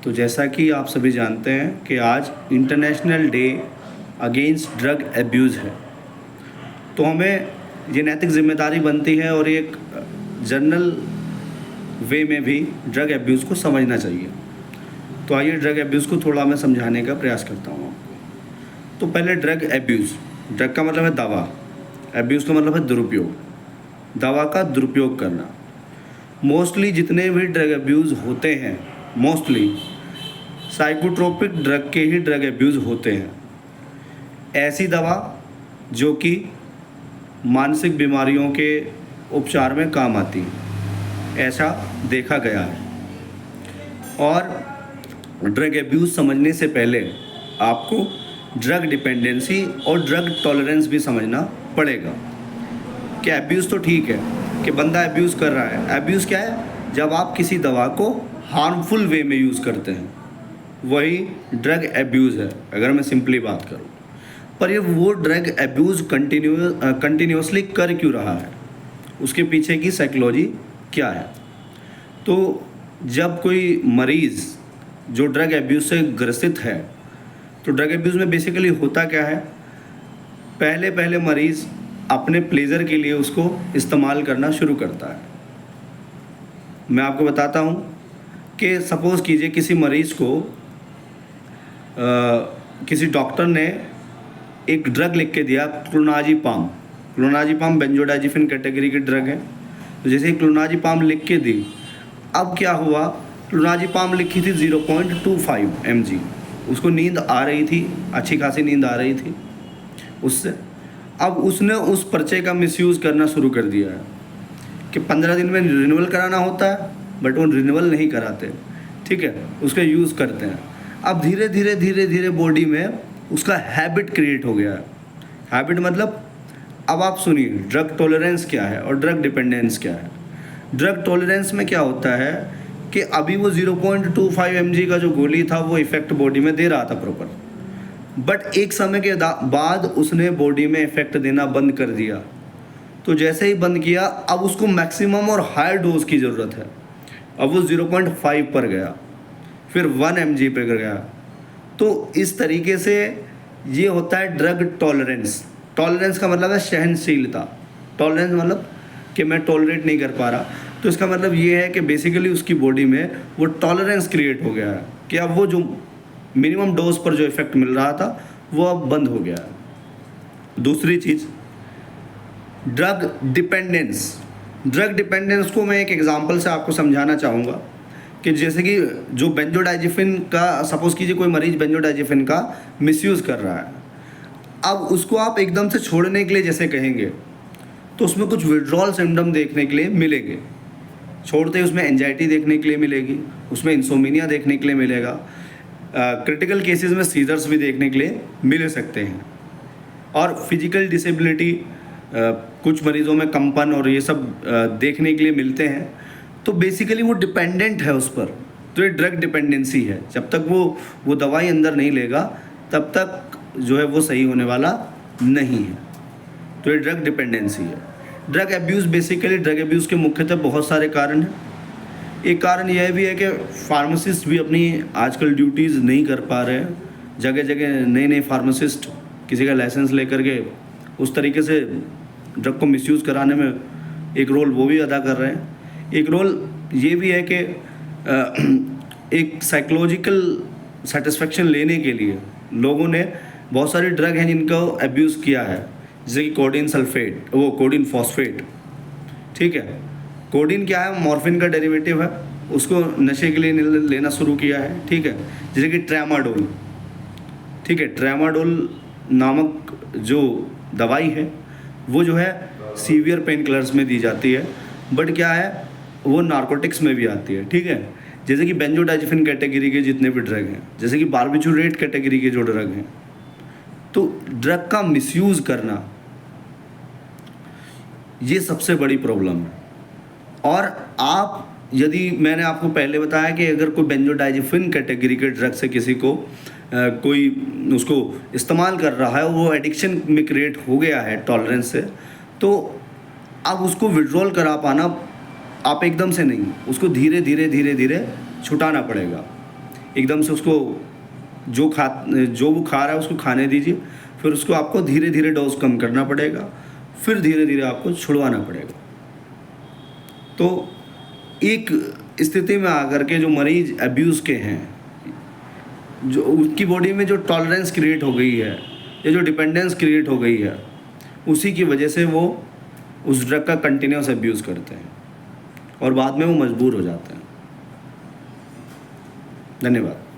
तो जैसा कि आप सभी जानते हैं कि आज international day against drug abuse है, तो हमें ये नैतिक जिम्मेदारी बनती है और एक जनरल वे में भी ड्रग एब्यूज़ को समझना चाहिए। तो आइए ड्रग एब्यूज़ को थोड़ा मैं समझाने का प्रयास करता हूँ आपको। तो पहले ड्रग एब्यूज़, ड्रग का मतलब है दवा, एब्यूज़ का मतलब है दुरुपयोग, दवा का दुरुपयोग करना। मोस्टली जितने भी ड्रग एब्यूज़ होते हैं, मोस्टली साइकोट्रोपिक ड्रग के ही ड्रग एब्यूज़ होते हैं। ऐसी दवा जो कि मानसिक बीमारियों के उपचार में काम आती है, ऐसा देखा गया है। और ड्रग एब्यूज़ समझने से पहले आपको ड्रग डिपेंडेंसी और ड्रग टॉलरेंस भी समझना पड़ेगा। कि एब्यूज़ तो ठीक है कि बंदा एब्यूज़ कर रहा है, एब्यूज़ क्या है? जब आप किसी दवा को हार्मफुल वे में यूज़ करते हैं, वही ड्रग एब्यूज़ है, अगर मैं सिंपली बात करूं। पर ये वो ड्रग एब्यूज़ कंटिन्यूसली कर क्यों रहा है, उसके पीछे की साइकोलॉजी क्या है? तो जब कोई मरीज़ जो ड्रग एब्यूज़ से ग्रसित है, तो ड्रग एब्यूज़ में बेसिकली होता क्या है? पहले मरीज़ अपने प्लेज़र के लिए उसको इस्तेमाल करना शुरू करता है। मैं आपको बताता हूँ कि सपोज़ कीजिए किसी मरीज़ को किसी डॉक्टर ने एक ड्रग लिख के दिया, क्लोनाज़ेपाम। क्लोनाज़ेपाम बेंजोडाइज़ेपिन कैटेगरी की ड्रग है। तो जैसे ही क्लोनाज़ेपाम लिख के दी, अब क्या हुआ? क्लोनाज़ेपाम लिखी थी 0.25 mg, उसको नींद आ रही थी, अच्छी खासी नींद आ रही थी उससे। अब उसने उस पर्चे का मिसयूज़ करना शुरू कर दिया है कि 15 दिन में रिन्यूअल कराना होता है, बट वो रिन्यूअल नहीं कराते, ठीक है, उसका यूज़ करते हैं। अब धीरे धीरे बॉडी में उसका हैबिट क्रिएट हो गया है। हैबिट मतलब, अब आप सुनिए ड्रग टॉलरेंस क्या है और ड्रग डिपेंडेंस क्या है। ड्रग टॉलरेंस में क्या होता है कि अभी वो 0.25 mg का जो गोली था वो इफ़ेक्ट बॉडी में दे रहा था प्रॉपर, बट एक समय के बाद उसने बॉडी में इफ़ेक्ट देना बंद कर दिया। तो जैसे ही बंद किया, अब उसको मैक्सिमम और हाई डोज की ज़रूरत है। अब वो 0.5 पर गया, फिर 1 mg पे गया। तो इस तरीके से ये होता है ड्रग टॉलरेंस। टॉलरेंस का मतलब है सहनशीलता। टॉलरेंस मतलब कि मैं टॉलरेट नहीं कर पा रहा, तो इसका मतलब ये है कि बेसिकली उसकी बॉडी में वो टॉलरेंस क्रिएट हो गया है कि अब वो जो मिनिमम डोज पर जो इफ़ेक्ट मिल रहा था वो अब बंद हो गया है। दूसरी चीज़, ड्रग डिपेंडेंस। ड्रग डिपेंडेंस को मैं एक एग्जांपल से आपको समझाना चाहूँगा कि जैसे कि जो बेंजोडाइज़ेपिन का, सपोज़ कीजिए कोई मरीज़ बेंजोडाइज़ेपिन का मिसयूज़ कर रहा है। अब उसको आप एकदम से छोड़ने के लिए जैसे कहेंगे, तो उसमें कुछ विड्रॉल सिम्टम देखने के लिए मिलेंगे। छोड़ते ही उसमें एंजाइटी देखने के लिए मिलेगी, उसमें इंसोमिनिया देखने के लिए मिलेगा, क्रिटिकल केसेस में सीजर्स भी देखने के लिए मिल सकते हैं, और फिजिकल डिसेबिलिटी, कुछ मरीज़ों में कंपन और ये सब देखने के लिए मिलते हैं। तो बेसिकली वो डिपेंडेंट है उस पर, तो ये ड्रग डिपेंडेंसी है। जब तक वो दवाई अंदर नहीं लेगा, तब तक जो है वो सही होने वाला नहीं है। तो ये ड्रग डिपेंडेंसी है। Drug abuse, basically drug abuse के मुख्यतः बहुत सारे कारण हैं। एक कारण यह भी है कि फार्मासिस्ट भी अपनी आजकल ड्यूटीज़ नहीं कर पा रहे हैं। जगह जगह नए फार्मासिस्ट किसी का लाइसेंस लेकर के उस तरीके से ड्रग को मिसयूज़ कराने में एक रोल वो भी अदा कर रहे हैं। एक रोल ये भी है कि एक साइकोलॉजिकल सेटिस्फेक्शन लेने के लिए लोगों ने बहुत सारी ड्रग हैं जिनका एब्यूज़ किया है, जैसे कि कोडीन सल्फेट, वो कोडीन फॉस्फेट, ठीक है। कोडीन क्या है? मॉर्फिन का डेरिवेटिव है, उसको नशे के लिए लेना शुरू किया है, ठीक है। जैसे कि ट्रैमाडोल, ठीक है, ट्रैमाडोल नामक जो दवाई है वो जो है सीवियर पेन किलर्स में दी जाती है, बट क्या है वो नारकोटिक्स में भी आती है, ठीक है। जैसे कि बेंजोडाइज़ेपिन कैटेगरी के जितने भी ड्रग हैं, जैसे कि बार्बिटूरेट कैटेगरी के जो ड्रग हैं, तो ड्रग का मिसयूज़ करना ये सबसे बड़ी प्रॉब्लम है। और आप, यदि मैंने आपको पहले बताया कि अगर कोई बेंजोडाइज़ेपिन कैटेगरी के ड्रग से किसी को कोई उसको इस्तेमाल कर रहा है, वो एडिक्शन में क्रिएट हो गया है टॉलरेंस से, तो अब उसको विड्रॉल करा पाना आप एकदम से नहीं, उसको धीरे धीरे छुटाना पड़ेगा। एकदम से उसको जो वो खा रहा है उसको खाने दीजिए, फिर उसको आपको धीरे धीरे डोज कम करना पड़ेगा, फिर धीरे धीरे आपको छुड़वाना पड़ेगा। तो एक स्थिति में आकर के जो मरीज अब्यूज़ के हैं, जो उसकी बॉडी में जो टॉलरेंस क्रिएट हो गई है या जो डिपेंडेंस क्रिएट हो गई है, उसी की वजह से वो उस ड्रग का कंटिन्यूस अब्यूज़ करते हैं और बाद में वो मजबूर हो जाते हैं। धन्यवाद।